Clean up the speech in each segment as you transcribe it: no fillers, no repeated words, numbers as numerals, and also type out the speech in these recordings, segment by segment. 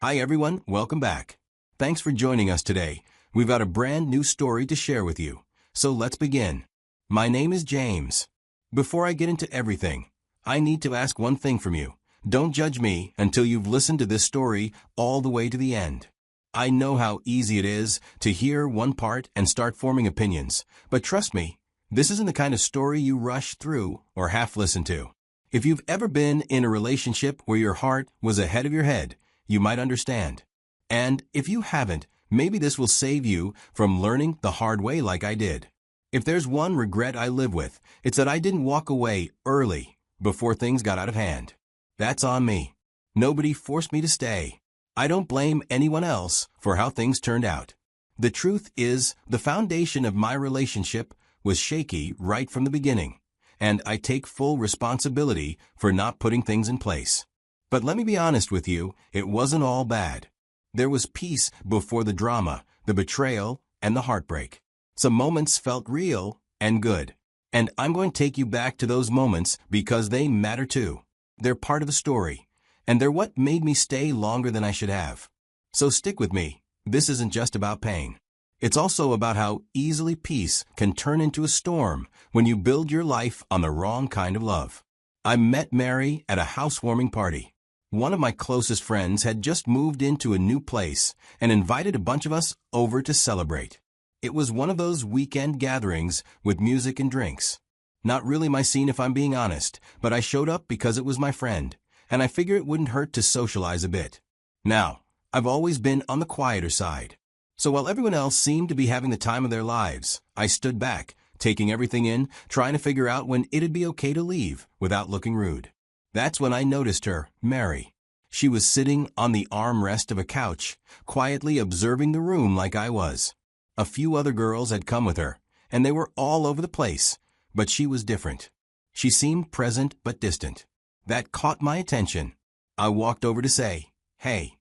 Hi everyone, welcome back. Thanks for joining us today. We've got a brand new story to share with you. So let's begin. My name is James. Before I get into everything, I need to ask one thing from you. Don't judge me until you've listened to this story all the way to the end. I know how easy it is to hear one part and start forming opinions, but trust me, this isn't the kind of story you rush through or half listen to. If you've ever been in a relationship where your heart was ahead of your head, you might understand. And if you haven't, maybe this will save you from learning the hard way like I did. If there's one regret I live with, it's that I didn't walk away early before things got out of hand. That's on me. Nobody forced me to stay. I don't blame anyone else for how things turned out. The truth is, the foundation of my relationship was shaky right from the beginning, and I take full responsibility for not putting things in place. But let me be honest with you, it wasn't all bad. There was peace before the drama, the betrayal, and the heartbreak. Some moments felt real and good. And I'm going to take you back to those moments because they matter too. They're part of the story, and they're what made me stay longer than I should have. So stick with me. This isn't just about pain. It's also about how easily peace can turn into a storm when you build your life on the wrong kind of love. I met Mary at a housewarming party. One of my closest friends had just moved into a new place and invited a bunch of us over to celebrate. It was one of those weekend gatherings with music and drinks. Not really my scene if I'm being honest, but I showed up because it was my friend, and I figure it wouldn't hurt to socialize a bit. Now, I've always been on the quieter side. So while everyone else seemed to be having the time of their lives, I stood back, taking everything in, trying to figure out when it'd be okay to leave without looking rude. That's when I noticed her, Mary. She was sitting on the armrest of a couch, quietly observing the room like I was. A few other girls had come with her, and they were all over the place, but she was different. She seemed present but distant. That caught my attention. I walked over to say, "Hey."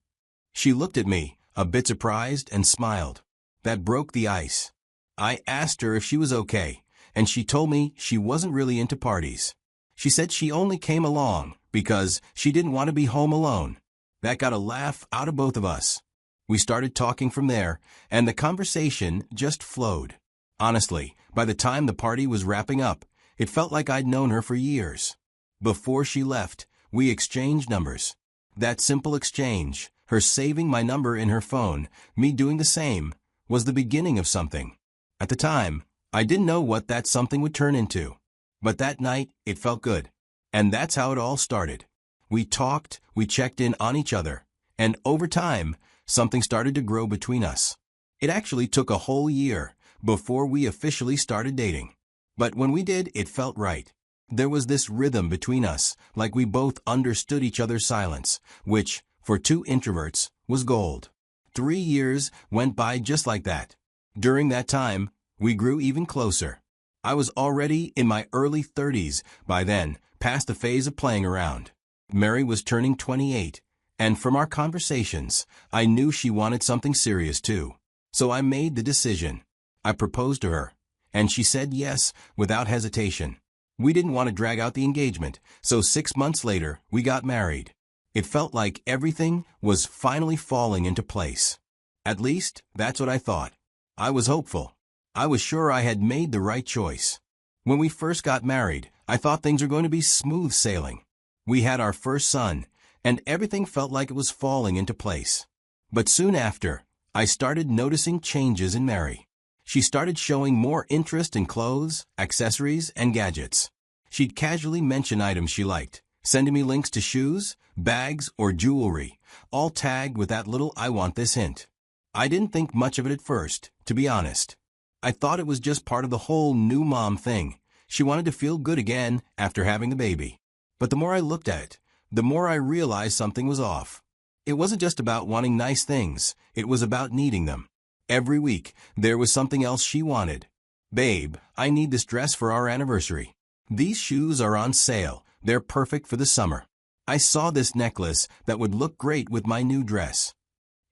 She looked at me, a bit surprised, and smiled. That broke the ice. I asked her if she was okay, and she told me she wasn't really into parties. She said she only came along because she didn't want to be home alone. That got a laugh out of both of us. We started talking from there, and the conversation just flowed. Honestly, by the time the party was wrapping up, it felt like I'd known her for years. Before she left, we exchanged numbers. That simple exchange, her saving my number in her phone, me doing the same, was the beginning of something. At the time, I didn't know what that something would turn into. But that night, it felt good. And that's how it all started. We talked, we checked in on each other, and over time, something started to grow between us. It actually took a whole year before we officially started dating. But when we did, it felt right. There was this rhythm between us, like we both understood each other's silence, which, for two introverts, was gold. 3 years went by just like that. During that time, we grew even closer. I was already in my early 30s by then, past the phase of playing around. Mary was turning 28, and from our conversations, I knew she wanted something serious too. So I made the decision. I proposed to her, and she said yes without hesitation. We didn't want to drag out the engagement, so 6 months later, we got married. It felt like everything was finally falling into place. At least, that's what I thought. I was hopeful. I was sure I had made the right choice. When we first got married, I thought things were going to be smooth sailing. We had our first son, and everything felt like it was falling into place. But soon after, I started noticing changes in Mary. She started showing more interest in clothes, accessories, and gadgets. She'd casually mention items she liked, sending me links to shoes, bags, or jewelry, all tagged with that little "I want this" hint. I didn't think much of it at first, to be honest. I thought it was just part of the whole new mom thing. She wanted to feel good again after having the baby. But the more I looked at it, the more I realized something was off. It wasn't just about wanting nice things, it was about needing them. Every week, there was something else she wanted. "Babe, I need this dress for our anniversary. These shoes are on sale. They're perfect for the summer. I saw this necklace that would look great with my new dress."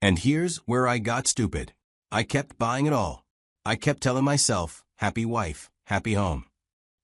And here's where I got stupid. I kept buying it all. I kept telling myself, happy wife, happy home.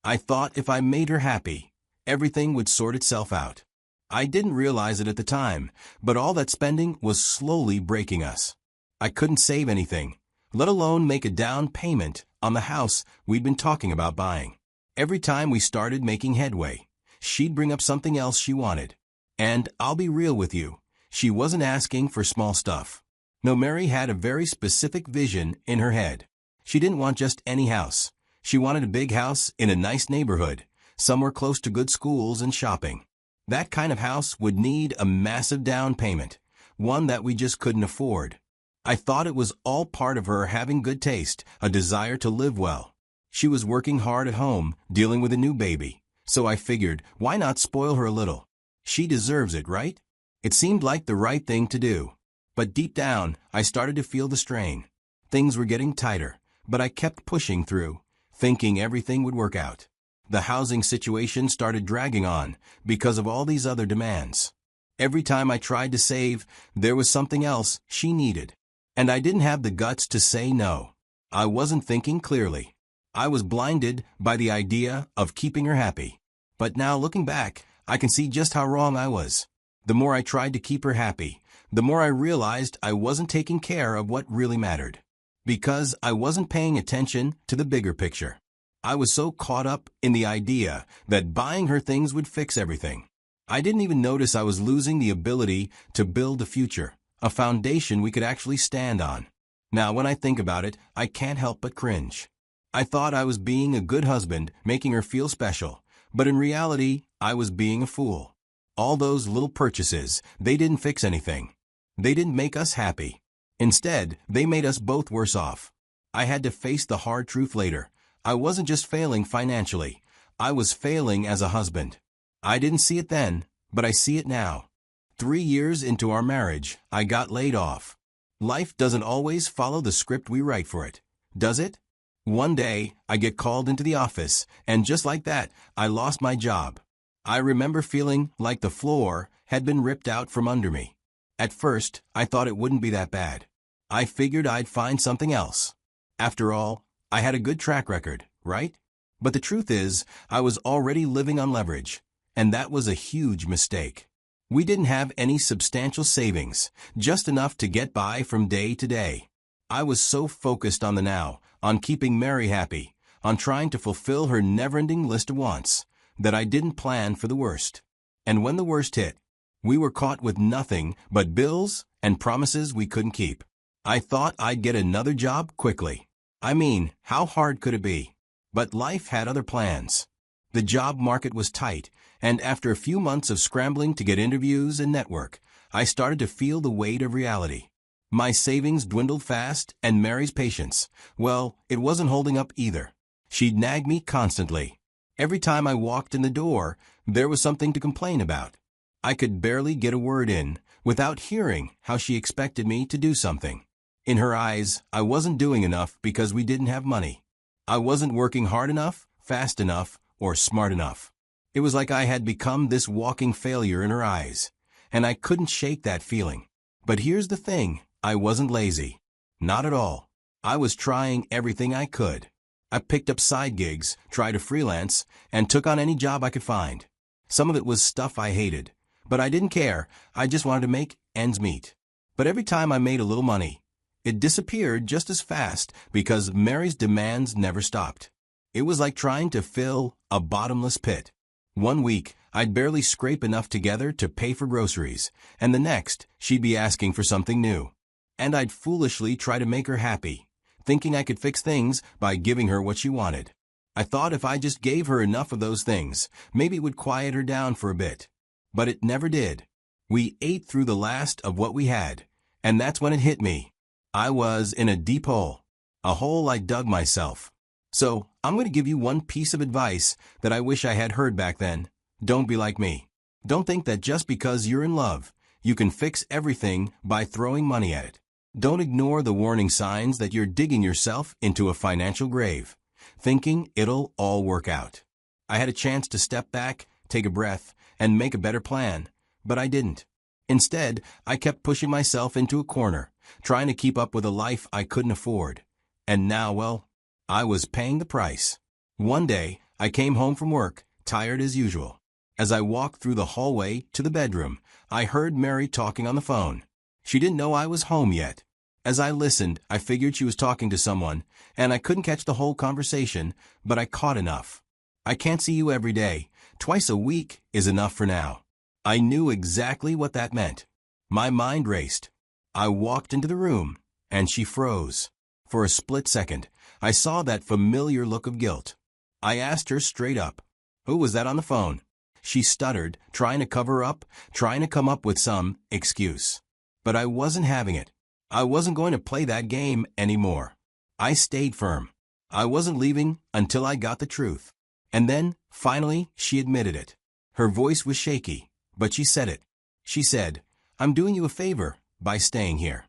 I thought if I made her happy, everything would sort itself out. I didn't realize it at the time, but all that spending was slowly breaking us. I couldn't save anything, let alone make a down payment on the house we'd been talking about buying. Every time we started making headway, she'd bring up something else she wanted. And I'll be real with you, she wasn't asking for small stuff. No, Mary had a very specific vision in her head. She didn't want just any house. She wanted a big house in a nice neighborhood, somewhere close to good schools and shopping. That kind of house would need a massive down payment, one that we just couldn't afford. I thought it was all part of her having good taste, a desire to live well. She was working hard at home, dealing with a new baby, so I figured, why not spoil her a little? She deserves it, right? It seemed like the right thing to do. But deep down, I started to feel the strain. Things were getting tighter, but I kept pushing through, thinking everything would work out. The housing situation started dragging on because of all these other demands. Every time I tried to save, there was something else she needed. And I didn't have the guts to say no. I wasn't thinking clearly. I was blinded by the idea of keeping her happy. But now looking back, I can see just how wrong I was. The more I tried to keep her happy, the more I realized I wasn't taking care of what really mattered. Because I wasn't paying attention to the bigger picture. I was so caught up in the idea that buying her things would fix everything. I didn't even notice I was losing the ability to build a future, a foundation we could actually stand on. Now, when I think about it, I can't help but cringe. I thought I was being a good husband, making her feel special, but in reality, I was being a fool. All those little purchases, they didn't fix anything. They didn't make us happy. Instead, they made us both worse off. I had to face the hard truth later. I wasn't just failing financially. I was failing as a husband. I didn't see it then, but I see it now. 3 years into our marriage, I got laid off. Life doesn't always follow the script we write for it, does it? One day, I get called into the office, and just like that, I lost my job. I remember feeling like the floor had been ripped out from under me. At first, I thought it wouldn't be that bad. I figured I'd find something else. After all, I had a good track record, right? But the truth is, I was already living on leverage, and that was a huge mistake. We didn't have any substantial savings, just enough to get by from day to day. I was so focused on the now, on keeping Mary happy, on trying to fulfill her never-ending list of wants, that I didn't plan for the worst. And when the worst hit, we were caught with nothing but bills and promises we couldn't keep. I thought I'd get another job quickly. I mean, how hard could it be? But life had other plans. The job market was tight, and after a few months of scrambling to get interviews and network, I started to feel the weight of reality. My savings dwindled fast, and Mary's patience, well, it wasn't holding up either. She'd nag me constantly. Every time I walked in the door, there was something to complain about. I could barely get a word in without hearing how she expected me to do something. In her eyes, I wasn't doing enough because we didn't have money. I wasn't working hard enough, fast enough, or smart enough. It was like I had become this walking failure in her eyes, and I couldn't shake that feeling. But here's the thing, I wasn't lazy. Not at all. I was trying everything I could. I picked up side gigs, tried to freelance, and took on any job I could find. Some of it was stuff I hated, but I didn't care. I just wanted to make ends meet. But every time I made a little money, it disappeared just as fast because Mary's demands never stopped. It was like trying to fill a bottomless pit. One week, I'd barely scrape enough together to pay for groceries, and the next, she'd be asking for something new. And I'd foolishly try to make her happy, thinking I could fix things by giving her what she wanted. I thought if I just gave her enough of those things, maybe it would quiet her down for a bit. But it never did. We ate through the last of what we had, and that's when it hit me. I was in a deep hole, a hole I dug myself. So, I'm going to give you one piece of advice that I wish I had heard back then. Don't be like me. Don't think that just because you're in love, you can fix everything by throwing money at it. Don't ignore the warning signs that you're digging yourself into a financial grave, thinking it'll all work out. I had a chance to step back, take a breath, and make a better plan, but I didn't. Instead, I kept pushing myself into a corner, trying to keep up with a life I couldn't afford. And now, well, I was paying the price. One day, I came home from work, tired as usual. As I walked through the hallway to the bedroom, I heard Mary talking on the phone. She didn't know I was home yet. As I listened, I figured she was talking to someone, and I couldn't catch the whole conversation, but I caught enough. "I can't see you every day. Twice a week is enough for now." I knew exactly what that meant. My mind raced. I walked into the room, and she froze. For a split second, I saw that familiar look of guilt. I asked her straight up, "Who was that on the phone?" She stuttered, trying to cover up, trying to come up with some excuse. But I wasn't having it. I wasn't going to play that game anymore. I stayed firm. I wasn't leaving until I got the truth. And then, finally, she admitted it. Her voice was shaky, but she said it. She said, "I'm doing you a favor by staying here."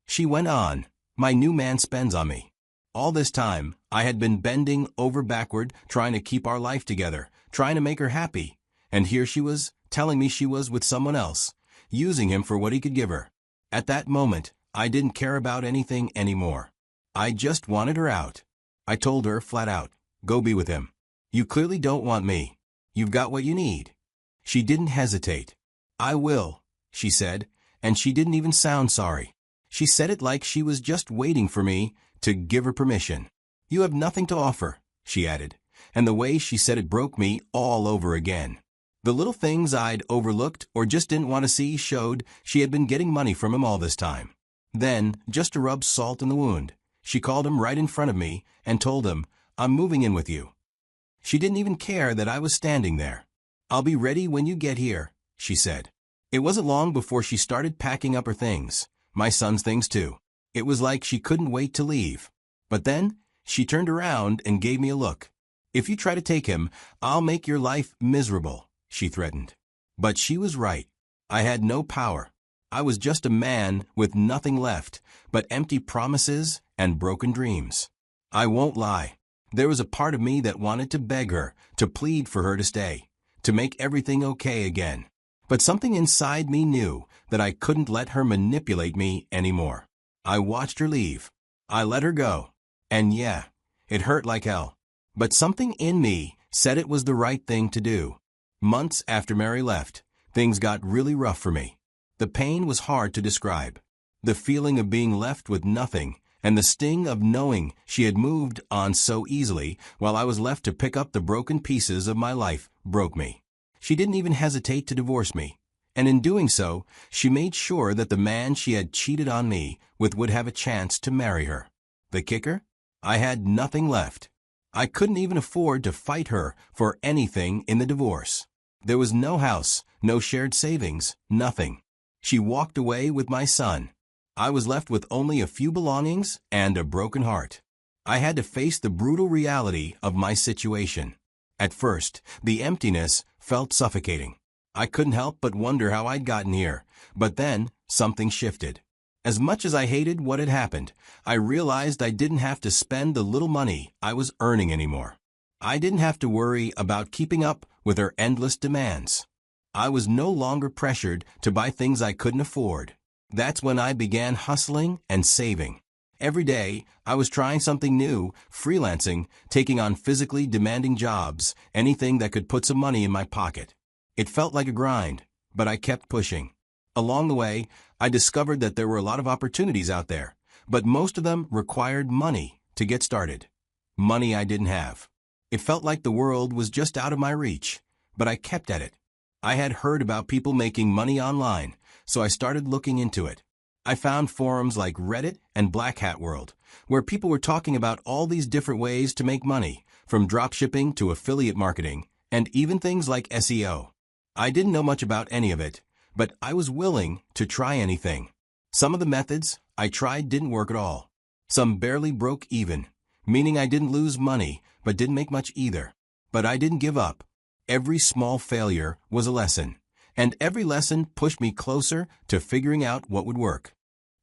She went on, "My new man spends on me." All this time, I had been bending over backward, trying to keep our life together, trying to make her happy. And here she was, telling me she was with someone else, using him for what he could give her. At that moment, I didn't care about anything anymore. I just wanted her out. I told her flat out, "Go be with him. You clearly don't want me. You've got what you need." She didn't hesitate. "I will," she said, and she didn't even sound sorry. She said it like she was just waiting for me to give her permission. "You have nothing to offer," she added, and the way she said it broke me all over again. The little things I'd overlooked or just didn't want to see showed she had been getting money from him all this time. Then, just to rub salt in the wound, she called him right in front of me and told him, "I'm moving in with you." She didn't even care that I was standing there. "I'll be ready when you get here," she said. It wasn't long before she started packing up her things, my son's things too. It was like she couldn't wait to leave. But then, she turned around and gave me a look. "If you try to take him, I'll make your life miserable," she threatened. But she was right. I had no power. I was just a man with nothing left but empty promises and broken dreams. I won't lie. There was a part of me that wanted to beg her, to plead for her to stay, to make everything okay again. But something inside me knew that I couldn't let her manipulate me anymore. I watched her leave. I let her go. And yeah, it hurt like hell. But something in me said it was the right thing to do. Months after Mary left, things got really rough for me. The pain was hard to describe. The feeling of being left with nothing, and the sting of knowing she had moved on so easily while I was left to pick up the broken pieces of my life, broke me. She didn't even hesitate to divorce me. And in doing so, she made sure that the man she had cheated on me with would have a chance to marry her. The kicker? I had nothing left. I couldn't even afford to fight her for anything in the divorce. There was no house, no shared savings, nothing. She walked away with my son. I was left with only a few belongings and a broken heart. I had to face the brutal reality of my situation. At first, the emptiness felt suffocating. I couldn't help but wonder how I'd gotten here, but then something shifted. As much as I hated what had happened, I realized I didn't have to spend the little money I was earning anymore. I didn't have to worry about keeping up with her endless demands. I was no longer pressured to buy things I couldn't afford. That's when I began hustling and saving. Every day, I was trying something new, freelancing, taking on physically demanding jobs, anything that could put some money in my pocket. It felt like a grind, but I kept pushing. Along the way, I discovered that there were a lot of opportunities out there, but most of them required money to get started. Money I didn't have. It felt like the world was just out of my reach, but I kept at it. I had heard about people making money online, so I started looking into it. I found forums like Reddit and Black Hat World, where people were talking about all these different ways to make money, from dropshipping to affiliate marketing, and even things like SEO. I didn't know much about any of it, but I was willing to try anything. Some of the methods I tried didn't work at all. Some barely broke even, meaning I didn't lose money, but didn't make much either. But I didn't give up. Every small failure was a lesson, and every lesson pushed me closer to figuring out what would work.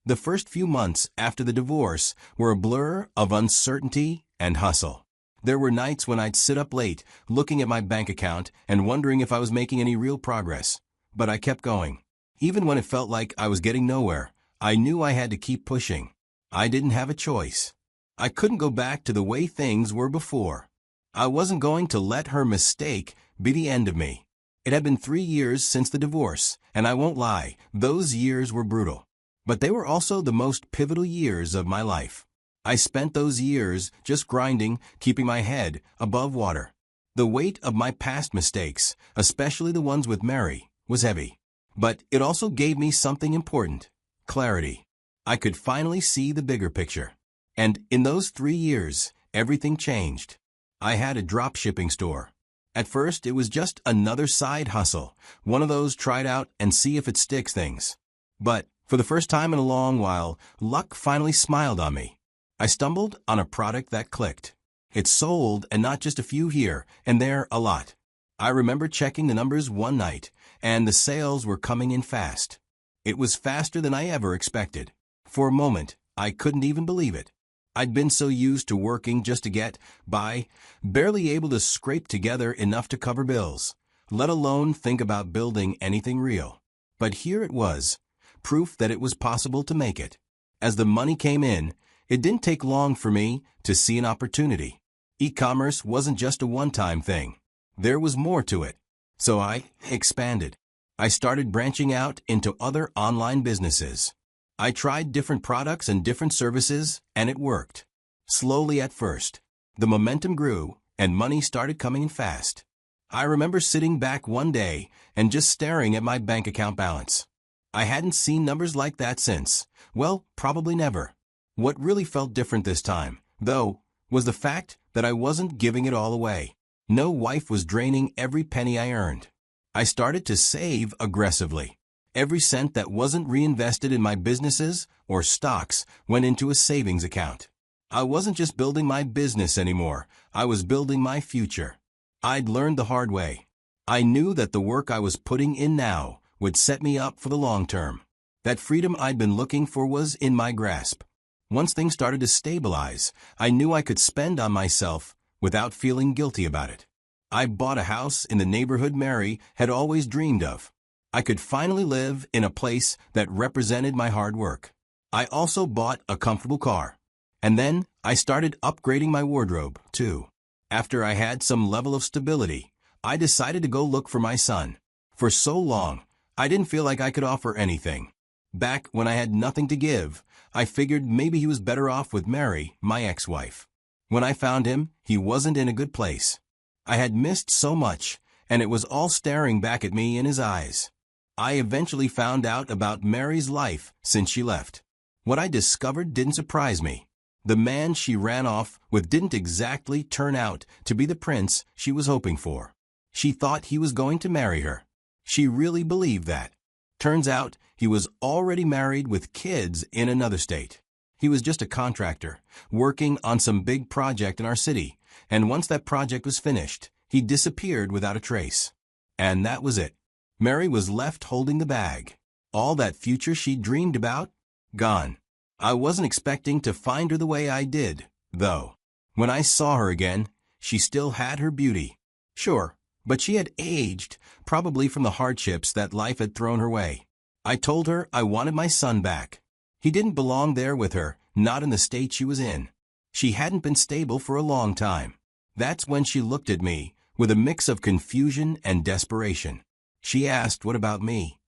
The first few months after the divorce were a blur of uncertainty and hustle. There were nights when I'd sit up late, looking at my bank account and wondering if I was making any real progress. But I kept going. Even when it felt like I was getting nowhere, I knew I had to keep pushing. I didn't have a choice. I couldn't go back to the way things were before. I wasn't going to let her mistake be the end of me. It had been 3 years since the divorce, and I won't lie, those years were brutal. But they were also the most pivotal years of my life. I spent those years just grinding, keeping my head above water. The weight of my past mistakes, especially the ones with Mary, was heavy. But it also gave me something important: clarity. I could finally see the bigger picture. And in those 3 years, everything changed. I had a drop-shipping store. At first, it was just another side hustle, one of those try it out and see if it sticks things. But for the first time in a long while, luck finally smiled on me. I stumbled on a product that clicked. It sold, and not just a few here and there, a lot. I remember checking the numbers one night, and the sales were coming in fast. It was faster than I ever expected. For a moment, I couldn't even believe it. I'd been so used to working just to get by, barely able to scrape together enough to cover bills, let alone think about building anything real. But here it was, proof that it was possible to make it. As the money came in, it didn't take long for me to see an opportunity. E-commerce wasn't just a one-time thing. There was more to it. So I expanded. I started branching out into other online businesses. I tried different products and different services, and it worked. Slowly at first. The momentum grew, and money started coming in fast. I remember sitting back one day and just staring at my bank account balance. I hadn't seen numbers like that since. Well, probably never. What really felt different this time, though, was the fact that I wasn't giving it all away. No wife was draining every penny I earned. I started to save aggressively. Every cent that wasn't reinvested in my businesses or stocks went into a savings account. I wasn't just building my business anymore. I was building my future. I'd learned the hard way. I knew that the work I was putting in now would set me up for the long term. That freedom I'd been looking for was in my grasp. Once things started to stabilize, I knew I could spend on myself without feeling guilty about it. I bought a house in the neighborhood Mary had always dreamed of. I could finally live in a place that represented my hard work. I also bought a comfortable car. And then I started upgrading my wardrobe, too. After I had some level of stability, I decided to go look for my son. For so long, I didn't feel like I could offer anything. Back when I had nothing to give, I figured maybe he was better off with Mary, my ex-wife. When I found him, he wasn't in a good place. I had missed so much, and it was all staring back at me in his eyes. I eventually found out about Mary's life since she left. What I discovered didn't surprise me. The man she ran off with didn't exactly turn out to be the prince she was hoping for. She thought he was going to marry her. She really believed that. Turns out he was already married with kids in another state. He was just a contractor, working on some big project in our city, and once that project was finished, he disappeared without a trace. And that was it. Mary was left holding the bag. All that future she dreamed about, gone. I wasn't expecting to find her the way I did, though. When I saw her again, she still had her beauty. Sure, but she had aged, probably from the hardships that life had thrown her way. I told her I wanted my son back. He didn't belong there with her, not in the state she was in. She hadn't been stable for a long time. That's when she looked at me, with a mix of confusion and desperation. She asked, "What about me?"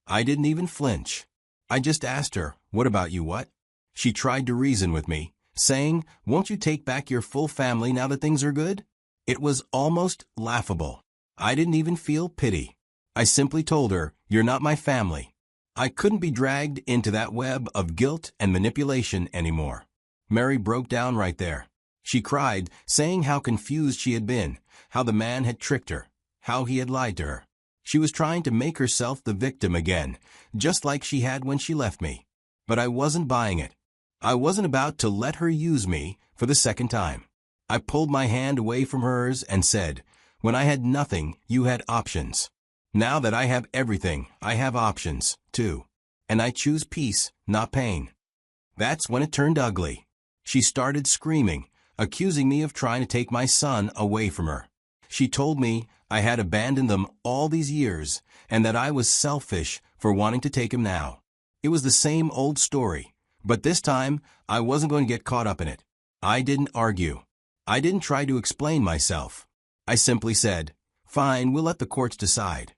I didn't even flinch. I just asked her, "What about you, what?" She tried to reason with me, saying, "Won't you take back your full family now that things are good?" It was almost laughable. I didn't even feel pity. I simply told her, "You're not my family." I couldn't be dragged into that web of guilt and manipulation anymore. Mary broke down right there. She cried, saying how confused she had been, how the man had tricked her, how he had lied to her. She was trying to make herself the victim again, just like she had when she left me. But I wasn't buying it. I wasn't about to let her use me for the second time. I pulled my hand away from hers and said, "When I had nothing, you had options. Now that I have everything, I have options, too. And I choose peace, not pain." That's when it turned ugly. She started screaming, accusing me of trying to take my son away from her. She told me I had abandoned them all these years and that I was selfish for wanting to take him now. It was the same old story, but this time I wasn't going to get caught up in it. I didn't argue. I didn't try to explain myself. I simply said, Fine, we'll let the courts decide.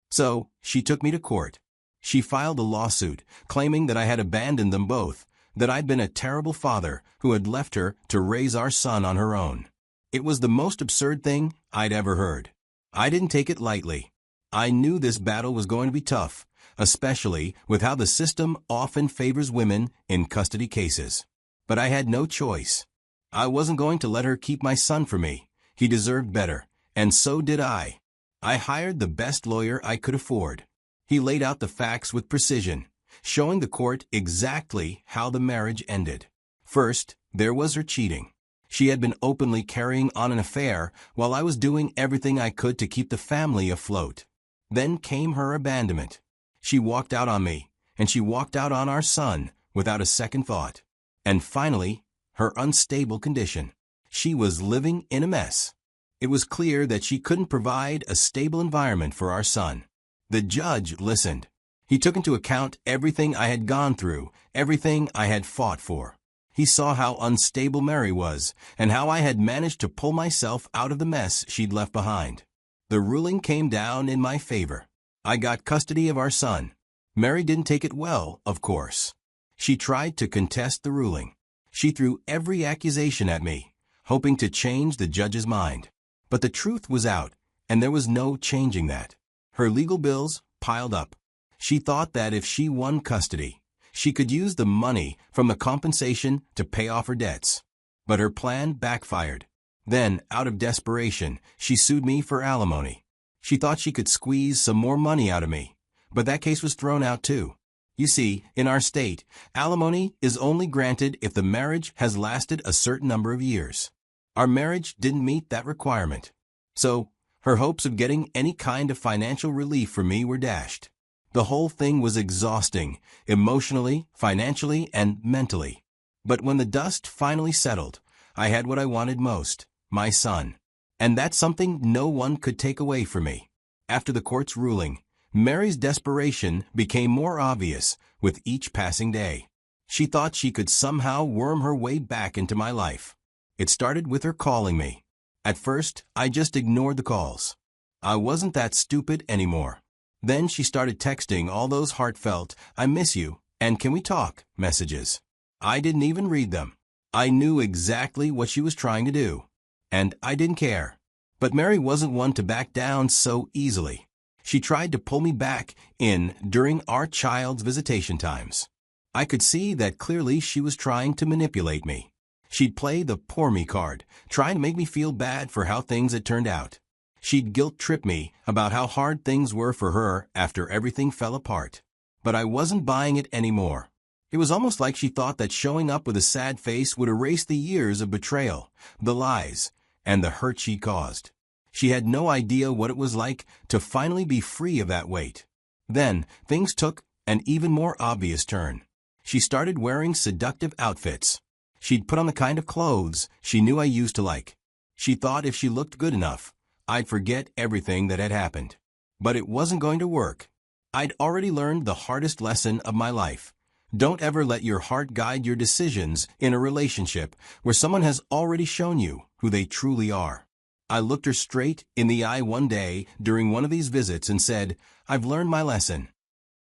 So, she took me to court. She filed a lawsuit, claiming that I had abandoned them both, that I'd been a terrible father who had left her to raise our son on her own. It was the most absurd thing I'd ever heard. I didn't take it lightly. I knew this battle was going to be tough, especially with how the system often favors women in custody cases. But I had no choice. I wasn't going to let her keep my son for me. He deserved better, and so did I. I hired the best lawyer I could afford. He laid out the facts with precision, showing the court exactly how the marriage ended. First, there was her cheating. She had been openly carrying on an affair while I was doing everything I could to keep the family afloat. Then came her abandonment. She walked out on me, and she walked out on our son without a second thought. And finally, her unstable condition. She was living in a mess. It was clear that she couldn't provide a stable environment for our son. The judge listened. He took into account everything I had gone through, everything I had fought for. He saw how unstable Mary was, and how I had managed to pull myself out of the mess she'd left behind. The ruling came down in my favor. I got custody of our son. Mary didn't take it well, of course. She tried to contest the ruling. She threw every accusation at me, hoping to change the judge's mind. But the truth was out, and there was no changing that. Her legal bills piled up. She thought that if she won custody, she could use the money from the compensation to pay off her debts. But her plan backfired. Then, out of desperation, she sued me for alimony. She thought she could squeeze some more money out of me, but that case was thrown out too. You see, in our state, alimony is only granted if the marriage has lasted a certain number of years. Our marriage didn't meet that requirement. So, her hopes of getting any kind of financial relief from me were dashed. The whole thing was exhausting, emotionally, financially, and mentally. But when the dust finally settled, I had what I wanted most, my son. And that's something no one could take away from me. After the court's ruling, Mary's desperation became more obvious with each passing day. She thought she could somehow worm her way back into my life. It started with her calling me. At first, I just ignored the calls. I wasn't that stupid anymore. Then she started texting all those heartfelt, "I miss you," and "Can we talk" messages. I didn't even read them. I knew exactly what she was trying to do. And I didn't care. But Mary wasn't one to back down so easily. She tried to pull me back in during our child's visitation times. I could see that clearly she was trying to manipulate me. She'd play the poor me card, trying to make me feel bad for how things had turned out. She'd guilt-trip me about how hard things were for her after everything fell apart. But I wasn't buying it anymore. It was almost like she thought that showing up with a sad face would erase the years of betrayal, the lies, and the hurt she caused. She had no idea what it was like to finally be free of that weight. Then, things took an even more obvious turn. She started wearing seductive outfits. She'd put on the kind of clothes she knew I used to like. She thought if she looked good enough, I'd forget everything that had happened. But it wasn't going to work. I'd already learned the hardest lesson of my life. Don't ever let your heart guide your decisions in a relationship where someone has already shown you who they truly are. I looked her straight in the eye one day during one of these visits and said, "I've learned my lesson."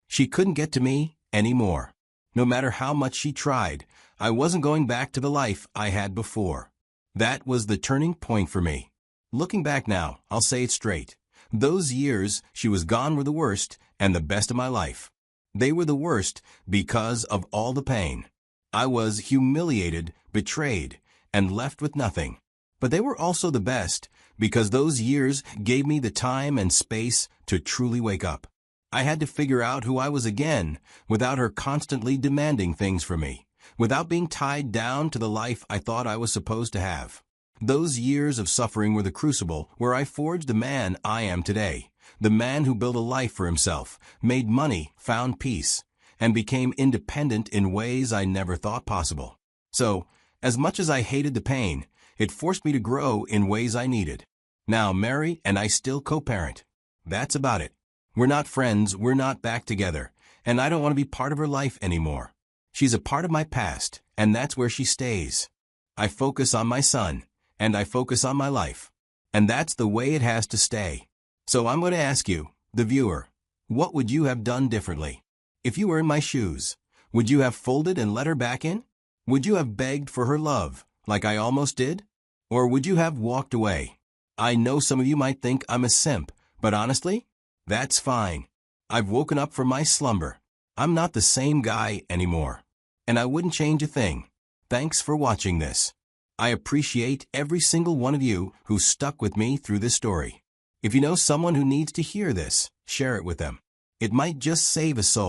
She couldn't get to me anymore. No matter how much she tried, I wasn't going back to the life I had before. That was the turning point for me. Looking back now, I'll say it straight. Those years she was gone were the worst and the best of my life. They were the worst because of all the pain. I was humiliated, betrayed, and left with nothing. But they were also the best because those years gave me the time and space to truly wake up. I had to figure out who I was again without her constantly demanding things from me, without being tied down to the life I thought I was supposed to have. Those years of suffering were the crucible where I forged the man I am today, the man who built a life for himself, made money, found peace, and became independent in ways I never thought possible. So, as much as I hated the pain, it forced me to grow in ways I needed. Now Mary and I still co-parent. That's about it. We're not friends, we're not back together, and I don't want to be part of her life anymore. She's a part of my past, and that's where she stays. I focus on my son, and I focus on my life. And that's the way it has to stay. So I'm going to ask you, the viewer, what would you have done differently? If you were in my shoes, would you have folded and let her back in? Would you have begged for her love, like I almost did? Or would you have walked away? I know some of you might think I'm a simp, but honestly, that's fine. I've woken up from my slumber. I'm not the same guy anymore. And I wouldn't change a thing. Thanks for watching this. I appreciate every single one of you who stuck with me through this story. If you know someone who needs to hear this, share it with them. It might just save a soul.